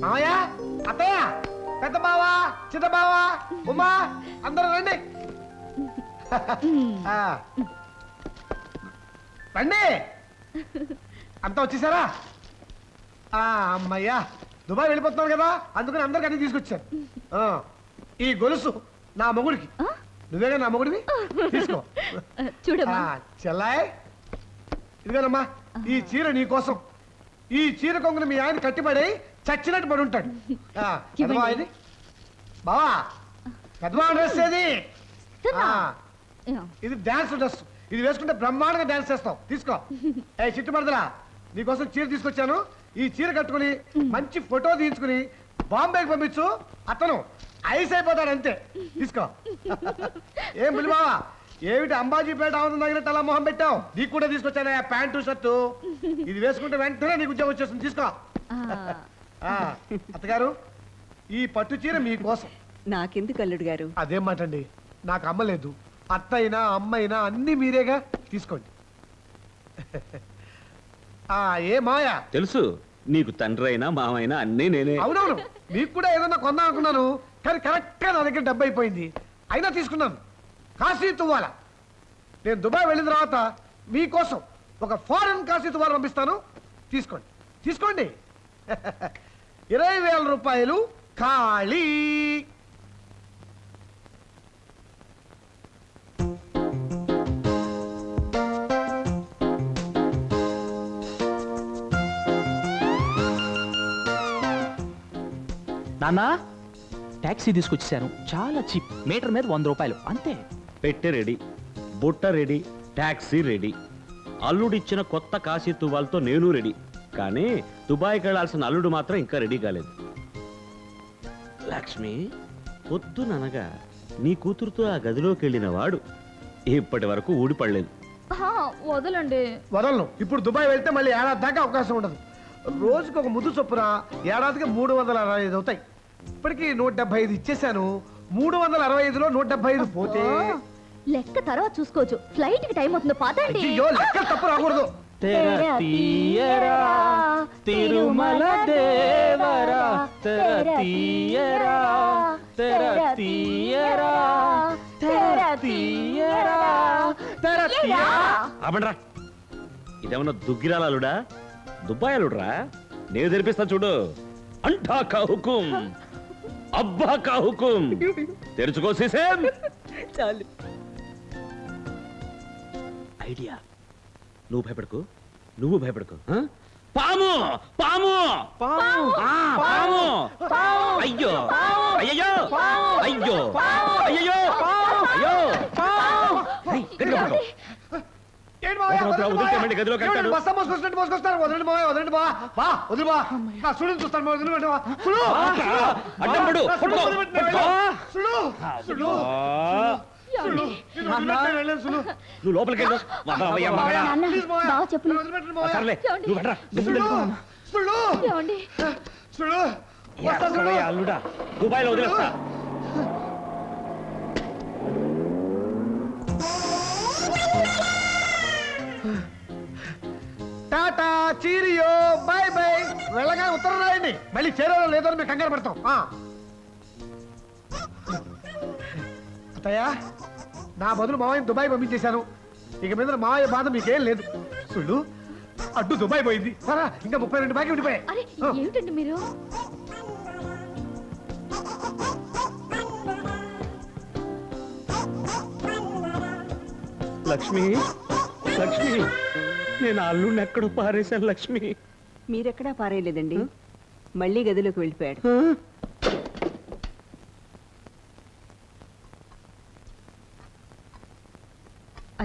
మామయ్య, అత్తయ్య, పెద్ద బావ, చిన్న బావ, ఉమా, అందరూ రండి. రండి, అంతా వచ్చేసారా? అమ్మయ్యా, దుబాయ్ వెళ్ళిపోతున్నాను కదా, అందుకని అందరికి అన్ని తీసుకొచ్చాను. ఈ గొలుసు నా మొగుడికి, నువ్వేగా నా మొగుడివి, తీసుకో. చూడమ్మా చెల్లాయ్, ఇదిగోనమ్మా ఈ చీర నీ కోసం. ఈ చీర కొంగుని మీ ఆయన కట్టిపడి చచ్చినట్టు పడి ఉంటాడు. ఇది బావా, పెద్దవా డ్రెస్ ఏది? ఇది డాన్స్ డ్రెస్. ఇది వేసుకుంటే బ్రహ్మాండంగా డాన్స్ చేస్తావు. తీసుకో. ఏ చిట్టుమరదలా, నీకోసం చీర తీసుకొచ్చాను. ఈ చీర కట్టుకుని మంచి ఫోటో తీయించుకుని బాంబేకి పంపించు. అతను ఐస్ అయిపోతాడు అంతే. తీసుకో. ఏం బులి బావా, ఏమిటి అంబాజీపేట ఆవును తగినట్టు అలా మొహం పెట్టావు? నీకు కూడా తీసుకొచ్చాను ప్యాంటు షర్టు. ఇది వేసుకుంటే వెంటనే నీకు ఉద్యోగం వచ్చేస్తుంది. తీసుకో. అత్తగారు, ఈ పట్టు చీర మీకోసం. నాకెందుకు అల్లుడు గారు? అదేం మాటండి, నాకు అమ్మలేదు. అత్తయినా అమ్మైనా అన్ని మీరేగా, తీసుకోండి. ఏ మాయా, తెలుసు నీకు తండ్రి అయినా మామైనా అన్నీ నేనే. అవునవును, మీకు కూడా ఏదన్నా కొందాం అనుకున్నాను, కానీ కరెక్ట్ గా నా దగ్గర డబ్బు అయిపోయింది. అయినా తీసుకున్నాను. కాశీ తువ్వాల. నేను దుబాయ్ వెళ్ళిన తర్వాత మీకోసం ఒక ఫారెన్ కాశీ తువ్వాల పంపిస్తాను. తీసుకోండి, తీసుకోండి. 20,000 రూపాయలు ఖాళీ. నాన్నా, టాక్సీ తీసుకొచ్చేసాను. చాలా చీప్. మీటర్ మీద 100 రూపాయలు అంతే. పెట్టె రెడీ, బుట్ట రెడీ, టాక్సీ రెడీ. అల్లుడిచ్చిన కొత్త కాశీ తువ్వాలతో నేను రెడీ. కానీ దుబాయ్కి వెళ్లాల్సిన అల్లుడు మాత్రం ఇంకా రెడీ కాలేదు. లక్ష్మి, పొద్దుననగా నీ కూతురుతో ఆ గదిలోకి వెళ్ళిన వాడు ఇప్పటి వరకు ఊడిపడలేదు. వదలండి. వదలను. ఇప్పుడు దుబాయ్ వెళ్తే మళ్ళీ ఏడాది దాకా అవకాశం ఉండదు. రోజుకు ఒక ముద్దు చొప్పున ఏడాదికి 365 అవుతాయి. ఇప్పటికి 175 ఇచ్చేసాను. 365లో 175 పోతే లెక్క తర్వాత చూసుకోవచ్చు. ఫ్లైట్ కి టైం అవుతుంది. పదండి. అయ్యో, లెక్క తప్పు రాకూడదు. తిరుమల దేవరా, తీయరా, తీయరా, తీయరా. ఇదేమన్నా దుగ్గిరాల అల్లుడా, దుబాయ్ అల్లుడురా? నేను తెరిపిస్తా చూడు. అంటా కా హుకుం, అబ్బా కా హుకుం. తెరుచుకో సీసేం. చాలు. ఐడియా. నువ్వు భయపడకు, నువ్వు భయపడకు. పాము, పాము, పాము. అయ్యో, అయ్యో, అయ్యో, అయ్యో, అయ్యో. నువ్వు లోపలికి వెళ్ళు. అల్లుడా, దుబాయ్లో వదిలేస్తా. Tata, cheerio, by by. వెళ్ళగా ఉత్తరం రాయండి. మళ్ళీ చేరాలో లేదో మేము కంగారు పడతాం. అత్తయ్య, నా బదులు మావయ్య దుబాయ్ పంపించేశాను. ఇక మీద మావయ్య బాధ మీకేం లేదు. సుళ్ళు, అడ్డు దుబాయ్ పోయింది. సరే, ఇంకా 32 బాకీ ఉండిపోయాయి. ఏమిటండి మీరు? లక్ష్మి, లక్ష్మి, నేను అల్లుడిని ఎక్కడో పారేశాను. లక్ష్మి, మీరెక్కడా పారేయలేదండి. మళ్ళీ గదిలోకి వెళ్ళిపోయాడు.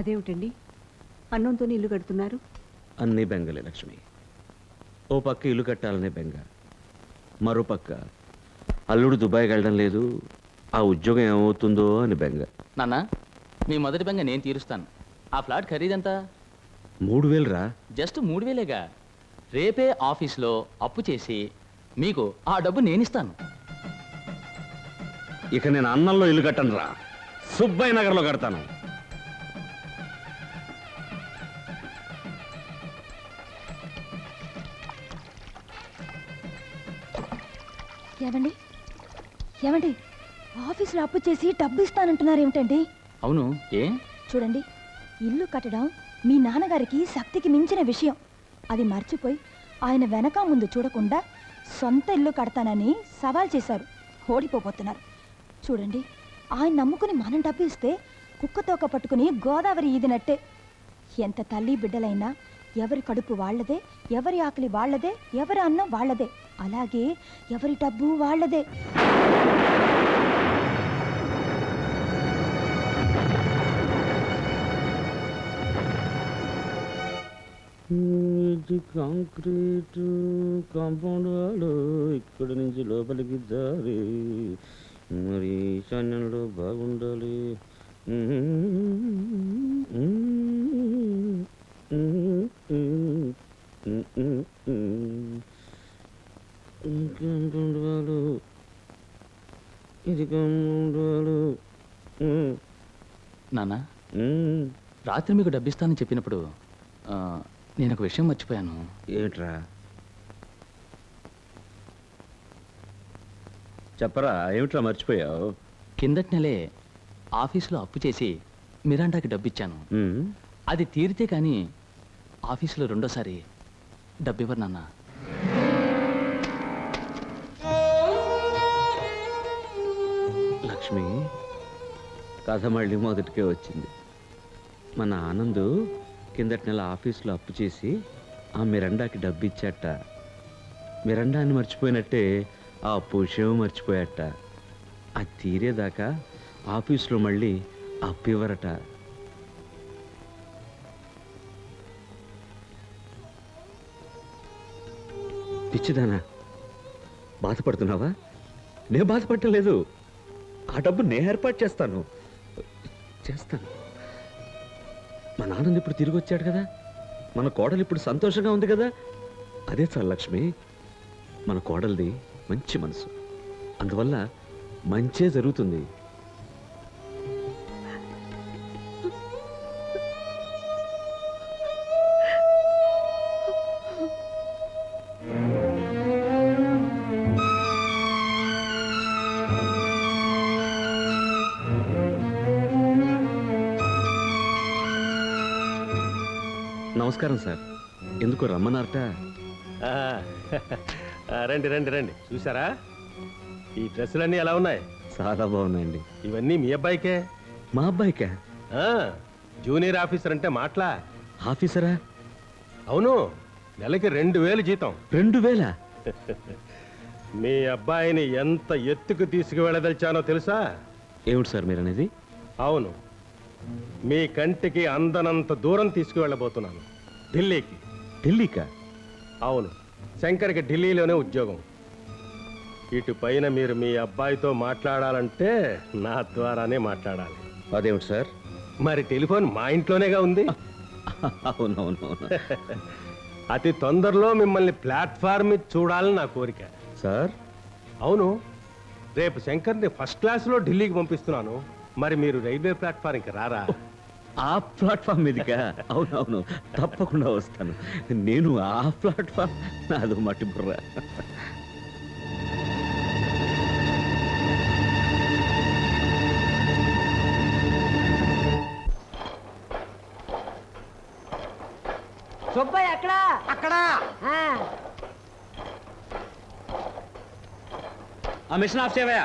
అదేమిటండి, అన్నంతో ఇల్లు కడుతున్నారు? అన్నీ బెంగలే లక్ష్మి. ఓ పక్క ఇల్లు కట్టాలనే బెంగ, మరో పక్క అల్లుడు దుబాయ్కి వెళ్ళడం లేదు, ఆ ఉద్యోగం ఏమవుతుందో అని బెంగ. నాన్న, మీ మొదటి బెంగ నేను తీరుస్తాను. ఆ ఫ్లాట్ ఖరీదంతా? 3,000 రా. జస్ట్ 3,000గా? రేపే ఆఫీస్లో అప్పు చేసి మీకు ఆ డబ్బు నేనిస్తాను. ఇక నేను అన్నంలో ఇల్లు కట్టను రా, సుబ్బయ్య నగర్లో కడతాను. ఏమండి ఏమండి ఆఫీసులో అప్పు చేసి డబ్బు ఇస్తానంటున్నారు ఏమిటండి? అవును, ఏ? చూడండి, ఇల్లు కట్టడం మీ నాన్నగారికి శక్తికి మించిన విషయం. అది మర్చిపోయి ఆయన వెనక ముందు చూడకుండా సొంత ఇల్లు కడతానని సవాల్ చేశారు. ఓడిపోతున్నారు. చూడండి, ఆయన నమ్ముకుని మనం డబ్బు ఇస్తే కుక్కతోక పట్టుకుని గోదావరి ఈదినట్టే. ఎంత తల్లి బిడ్డలైనా ఎవరి కడుపు వాళ్లదే, ఎవరి ఆకలి వాళ్లదే, ఎవరి అన్నం వాళ్లదే. అలాగే ఎవరి డబ్బు వాళ్లదే. ఇది కాంక్రీట్ కాంపౌండ్ వాళ్ళు ఇక్కడి నుంచి లోపలికి జారి మరి ఈశాన్యంలో బాగుండాలి. కాంపౌండ్ వాళ్ళు ఇది కాంపౌండ్ వాళ్ళు. నాన్న, రాత్రి మీకు డబ్బిస్తానని చెప్పినప్పుడు నేను ఒక విషయం మర్చిపోయాను. ఏమిట్రా? చెప్పరా, ఏమిట్రా మర్చిపోయావు? కిందటి నెలే ఆఫీసులో అప్పు చేసి మిరాండాకి డబ్బిచ్చాను. అది తీరితే కానీ ఆఫీసులో రెండోసారి డబ్బివ్వరు నాన్న. లక్ష్మి, కథ మళ్ళీ మొదటికే వచ్చింది. మన ఆనందు కిందటి నెల ఆఫీసులో అప్పు చేసి ఆ మిరండాకి డబ్బు ఇచ్చాట. మిరండాని మర్చిపోయినట్టే ఆ అప్పు విషయం మర్చిపోయాట. అది తీరేదాకా ఆఫీసులో మళ్ళీ అప్పు ఇవ్వరట. పిచ్చిదానా, బాధపడుతున్నావా? నేను బాధపడలేదు. ఆ డబ్బు నేను ఏర్పాటు చేస్తాను. మా నాన్న ఇప్పుడు తిరిగి వచ్చాడు కదా, మన కోడలు ఇప్పుడు సంతోషంగా ఉంది కదా. అదే చాలు లక్ష్మి. మన కోడలిది మంచి మనసు, అందువల్ల మంచే జరుగుతుంది. నమస్కారం సార్. ఎందుకు రమ్మన్నారట? రండి రండి రండి. చూసారా ఈ డ్రెస్సులన్నీ ఎలా ఉన్నాయి? చాలా బాగున్నాయండి. ఇవన్నీ మీ అబ్బాయికే. మా అబ్బాయికా? జూనియర్ ఆఫీసర్ అంటే మాటలా? ఆఫీసరా? అవును, నెలకి 2000 జీతం. 2000? మీ అబ్బాయిని ఎంత ఎత్తుకు తీసుకువెళ్ళదలిచానో తెలుసా? ఏమిటి సార్ మీరు అనేది? అవును, మీ కంటికి అందనంత దూరం తీసుకువెళ్ళబోతున్నాను. ఢిల్లీకి. ఢిల్లీకా? అవును, శంకర్కి ఢిల్లీలోనే ఉద్యోగం. ఇటు పైన మీరు మీ అబ్బాయితో మాట్లాడాలంటే నా ద్వారానే మాట్లాడాలి. అదేమిటి సార్? మరి టెలిఫోన్ మా ఇంట్లోనేగా ఉంది. అవునవునవును. అతి తొందరలో మిమ్మల్ని ప్లాట్ఫామ్ మీద చూడాలని నా కోరిక. సార్? అవును, రేపు శంకర్ని ఫస్ట్ క్లాస్లో ఢిల్లీకి పంపిస్తున్నాను. మరి మీరు రైల్వే ప్లాట్ఫామ్కి రారా? ఆ ప్లాట్ఫామ్ మీదికా? అవునవును, తప్పకుండా వస్తాను. నేను ఆ ప్లాట్ఫామ్ నాదో మట్టి బుర్ర. సుబ్బయ్య ఎక్కడా? అక్కడా ఆ మిషన్ ఆఫ్ చేయవా?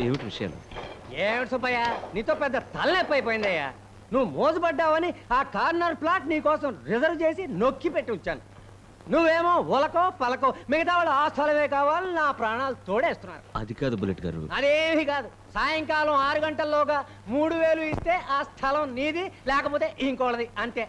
ఏమిటి విషయాలు? ఏమిటి సుబ్బయ్య, నీతో పెద్ద తలనొప్పి అయిపోయిందయ్యా. నువ్వు మోసపడ్డావని ఆ కార్నర్ ప్లాట్ నీ కోసం రిజర్వ్ చేసి నొక్కి పెట్టి ఉంచాను. నువ్వేమో ఉలకో పలకో, మిగతా వాళ్ళు ఆ స్థలమే కావాలి, నా ప్రాణాలు తోడేస్తున్నారు. అది కాదు బుల్లెట్ గారు. అదేమి కాదు. సాయంకాలం 6 గంటల్లోగా 3000 ఇస్తే ఆ స్థలం నీది, లేకపోతే ఇంకోళ్ళది, అంతే.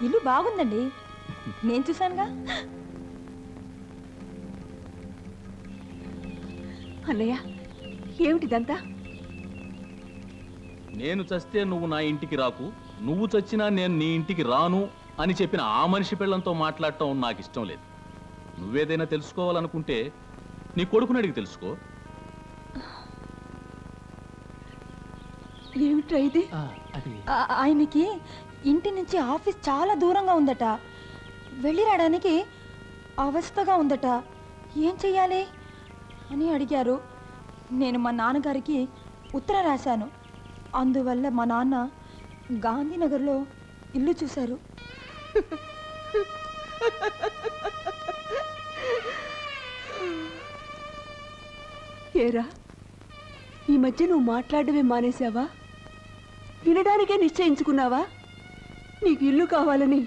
ఇల్లు బాగుందండి, నేను చూశానుగా. అన్నయ్య, ఏమిటిదంతా? నేను చస్తే నువ్వు నా ఇంటికి రాకు, నువ్వు చచ్చినా నేను నీ ఇంటికి రాను అని చెప్పిన ఆ మనిషి పిల్లంతో మాట్లాడటం నాకు ఇష్టం లేదు. నువ్వేదైనా తెలుసుకోవాలనుకుంటే నీ కొడుకుని అడిగి తెలుసుకో. ఏమిట్రా ఇది? ఆయనకి ఇంటి నుంచి ఆఫీస్ చాలా దూరంగా ఉందట. వెళ్ళి రావడానికి అవస్థగా ఉందట. ఏం చెయ్యాలి అని అడిగారు. నేను మా నాన్నగారికి ఉత్తరం రాశాను. అందువల్ల మా నాన్న గాంధీనగర్లో ఇల్లు చూశారు. ఏరా, ఈ మధ్య నువ్వు మాట్లాడమే మానేశావా? వినడానికే నిశ్చయించుకున్నావా? నీకు ఇల్లు కావాలని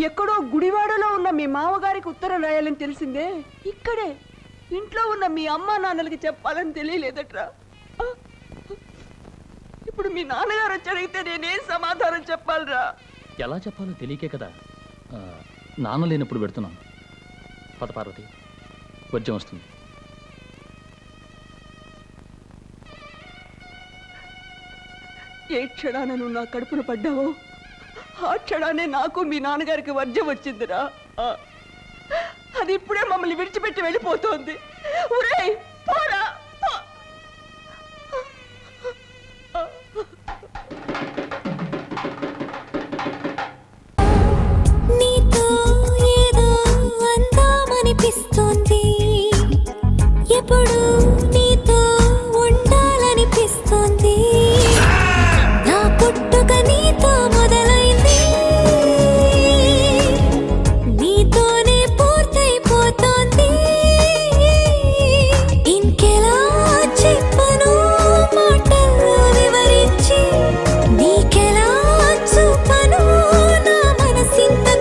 ఎక్కడో గుడివాడలో ఉన్న మీ మామగారికి ఉత్తరం రాయాలని తెలిసిందే. ఇక్కడే ఇంట్లో ఉన్న మీ అమ్మా నాన్నలకి చెప్పాలని తెలియలేదట్రా. ఇప్పుడు మీ నాన్నగారు వచ్చి అడిగితే నేనేం సమాధానం చెప్పాలిరా? ఎలా చెప్పాలో తెలియకే కదా నాన్న లేనప్పుడు పెడుతున్నాం. పద పార్వతి, వర్జం వస్తుంది. ఏ క్షణాన నువ్వు నా కడుపున పడ్డావో ఆ క్షణానే నాకు మీ నాన్నగారికి వర్జం వచ్చిందిరా. అది ఇప్పుడే మమ్మల్ని విడిచిపెట్టి వెళ్ళిపోతోంది. ఒరేయ్, పోరా!